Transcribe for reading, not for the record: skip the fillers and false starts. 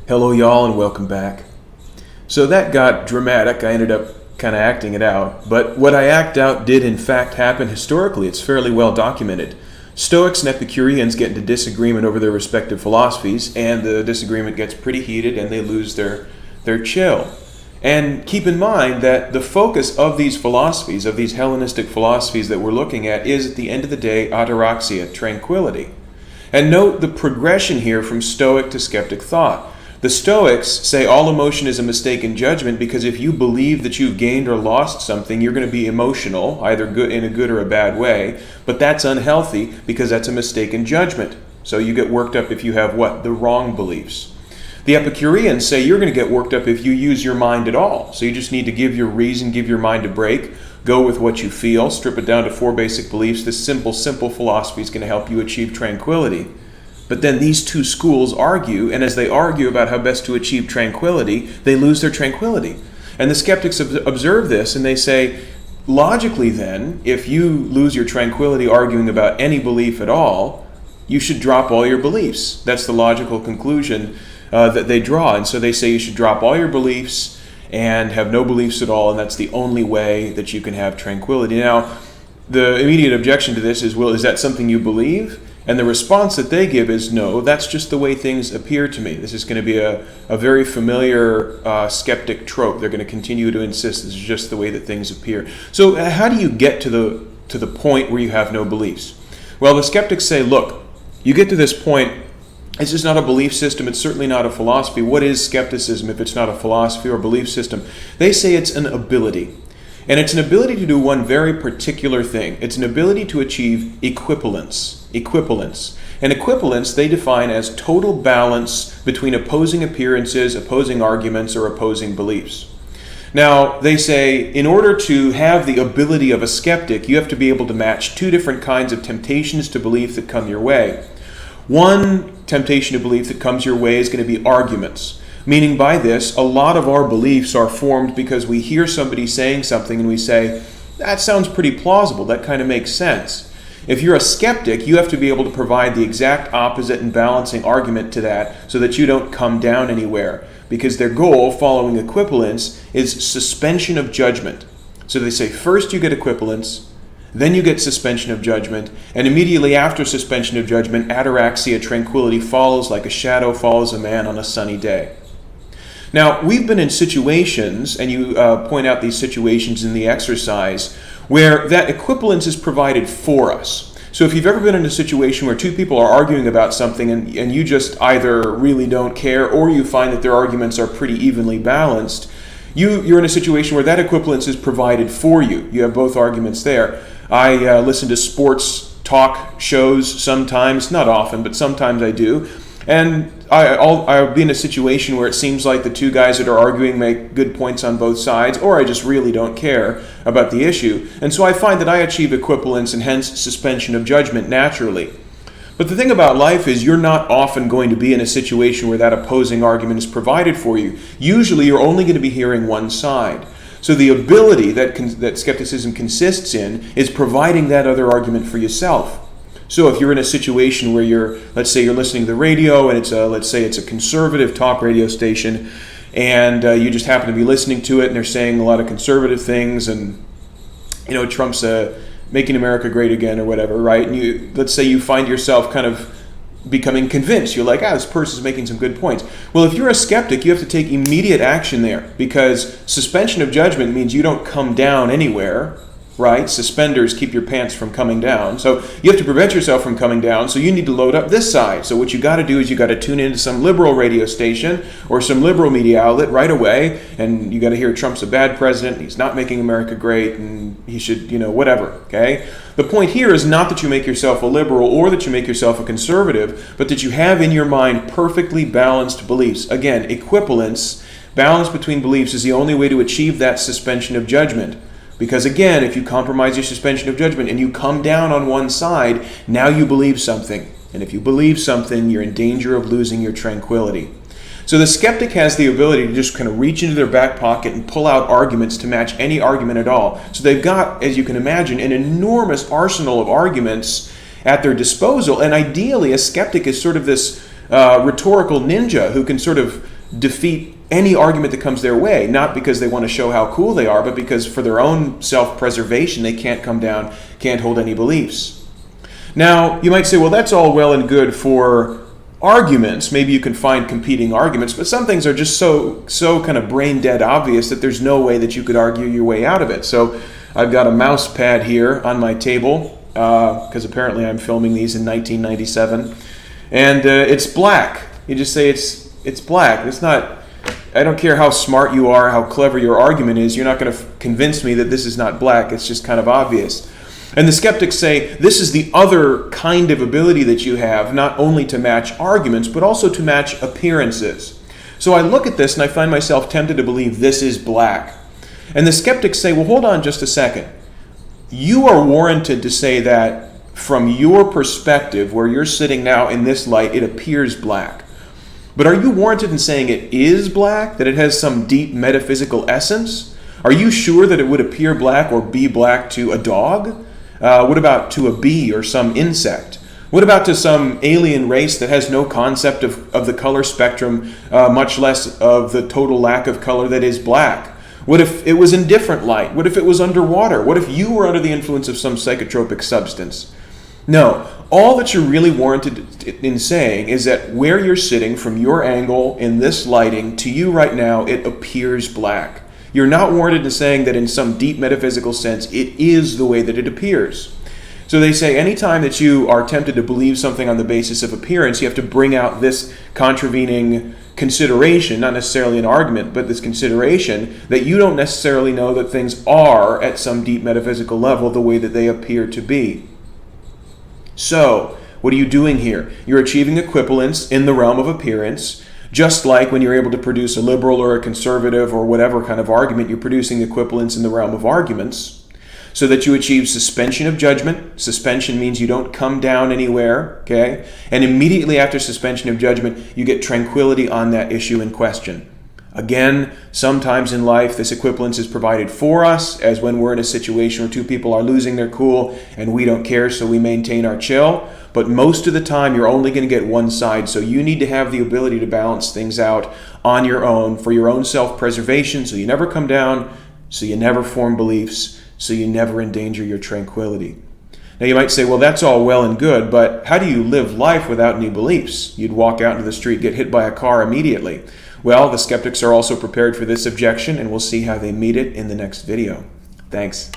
Hello, y'all, and welcome back. So that got dramatic. I ended up kind of acting it out. But what I act out did in fact happen historically. It's fairly well documented. Stoics and Epicureans get into disagreement over their respective philosophies, and the disagreement gets pretty heated and they lose their chill. And keep in mind that the focus of these philosophies, of these Hellenistic philosophies that we're looking at, is at the end of the day ataraxia, tranquility. And note the progression here from Stoic to Skeptic thought. The Stoics say all emotion is a mistaken judgment because if you believe that you've gained or lost something, you're going to be emotional, either good in a good or a bad way, but that's unhealthy because that's a mistaken judgment. So you get worked up if you have what? The wrong beliefs. The Epicureans say you're going to get worked up if you use your mind at all. So you just need to give your reason, give your mind a break, go with what you feel, strip it down to 4 basic beliefs. This simple philosophy is going to help you achieve tranquility. But then these two schools argue, and as they argue about how best to achieve tranquility, they lose their tranquility. And the skeptics observe this, and they say, logically then, if you lose your tranquility arguing about any belief at all, you should drop all your beliefs. That's the logical conclusion that they draw. And so they say you should drop all your beliefs and have no beliefs at all, and that's the only way that you can have tranquility. Now, the immediate objection to this is, well, is that something you believe? And the response that they give is, no, that's just the way things appear to me. This is going to be a very familiar skeptic trope. They're going to continue to insist this is just the way that things appear. So how do you get to the point where you have no beliefs? Well, the skeptics say, look, you get to this point, it's just not a belief system, it's certainly not a philosophy. What is skepticism if it's not a philosophy or belief system? They say it's an ability. And it's an ability to do one very particular thing. It's an ability to achieve equivalence. And equivalence they define as total balance between opposing appearances, opposing arguments, or opposing beliefs. Now, they say in order to have the ability of a skeptic, you have to be able to match 2 different kinds of temptations to belief that come your way. One temptation to belief that comes your way is going to be arguments. Meaning by this, a lot of our beliefs are formed because we hear somebody saying something and we say, that sounds pretty plausible, that kind of makes sense. If you're a skeptic, you have to be able to provide the exact opposite and balancing argument to that so that you don't come down anywhere. Because their goal, following equivalence, is suspension of judgment. So they say first you get equivalence, then you get suspension of judgment, and immediately after suspension of judgment, ataraxia, tranquility, follows like a shadow follows a man on a sunny day. Now, we've been in situations, and you point out these situations in the exercise, where that equivalence is provided for us. So if you've ever been in a situation where 2 people are arguing about something and you just either really don't care or you find that their arguments are pretty evenly balanced, you're in a situation where that equivalence is provided for you. You have both arguments there. I listen to sports talk shows sometimes, not often, but sometimes I do. And I'll be in a situation where it seems like the 2 guys that are arguing make good points on both sides, or I just really don't care about the issue. And so I find that I achieve equivalence and hence suspension of judgment naturally. But the thing about life is you're not often going to be in a situation where that opposing argument is provided for you. Usually you're only going to be hearing one side. So the ability that skepticism consists in is providing that other argument for yourself. So if you're in a situation where let's say you're listening to the radio and let's say it's a conservative talk radio station and you just happen to be listening to it and they're saying a lot of conservative things and, Trump's making America great again or whatever, right? And let's say you find yourself kind of becoming convinced. You're like, this person's making some good points. Well, if you're a skeptic, you have to take immediate action there because suspension of judgment means you don't come down anywhere. Right? Suspenders keep your pants from coming down. So you have to prevent yourself from coming down. So you need to load up this side. So what you got to do is you got to tune into some liberal radio station or some liberal media outlet right away. And you got to hear Trump's a bad president. He's not making America great. And he should, whatever. Okay? The point here is not that you make yourself a liberal or that you make yourself a conservative, but that you have in your mind perfectly balanced beliefs. Again, equivalence, balance between beliefs is the only way to achieve that suspension of judgment. Because again, if you compromise your suspension of judgment and you come down on one side, now you believe something. And if you believe something, you're in danger of losing your tranquility. So the skeptic has the ability to just kind of reach into their back pocket and pull out arguments to match any argument at all. So they've got, as you can imagine, an enormous arsenal of arguments at their disposal. And ideally, a skeptic is sort of this rhetorical ninja who can sort of defeat any argument that comes their way, not because they want to show how cool they are, but because for their own self-preservation, they can't come down, can't hold any beliefs. Now, you might say, well, that's all well and good for arguments. Maybe you can find competing arguments, but some things are just so kind of brain dead obvious that there's no way that you could argue your way out of it. So I've got a mouse pad here on my table, because apparently I'm filming these in 1997, and it's black. You just say it's black. It's not. I don't care how smart you are, how clever your argument is, you're not going to convince me that this is not black. It's just kind of obvious. And the skeptics say this is the other kind of ability that you have, not only to match arguments, but also to match appearances. So I look at this and I find myself tempted to believe this is black. And the skeptics say, well, hold on just a second. You are warranted to say that from your perspective, where you're sitting now in this light, it appears black. But are you warranted in saying it is black, that it has some deep metaphysical essence? Are you sure that it would appear black or be black to a dog? What about to a bee or some insect? What about to some alien race that has no concept of the color spectrum, much less of the total lack of color that is black? What if it was in different light? What if it was underwater? What if you were under the influence of some psychotropic substance? No, all that you're really warranted in saying is that where you're sitting from your angle in this lighting, to you right now, it appears black. You're not warranted in saying that in some deep metaphysical sense, it is the way that it appears. So they say anytime that you are tempted to believe something on the basis of appearance, you have to bring out this contravening consideration, not necessarily an argument, but this consideration that you don't necessarily know that things are at some deep metaphysical level the way that they appear to be. So, what are you doing here? You're achieving equivalence in the realm of appearance, just like when you're able to produce a liberal or a conservative or whatever kind of argument, you're producing equivalence in the realm of arguments, so that you achieve suspension of judgment. Suspension means you don't come down anywhere, okay? And immediately after suspension of judgment, you get tranquility on that issue in question. Again, sometimes in life, this equivalence is provided for us, as when we're in a situation where two people are losing their cool and we don't care, so we maintain our chill. But most of the time, you're only going to get one side, so you need to have the ability to balance things out on your own for your own self-preservation, so you never come down, so you never form beliefs, so you never endanger your tranquility. Now you might say, well, that's all well and good, but how do you live life without any beliefs? You'd walk out into the street, get hit by a car immediately. Well, the skeptics are also prepared for this objection, and we'll see how they meet it in the next video. Thanks.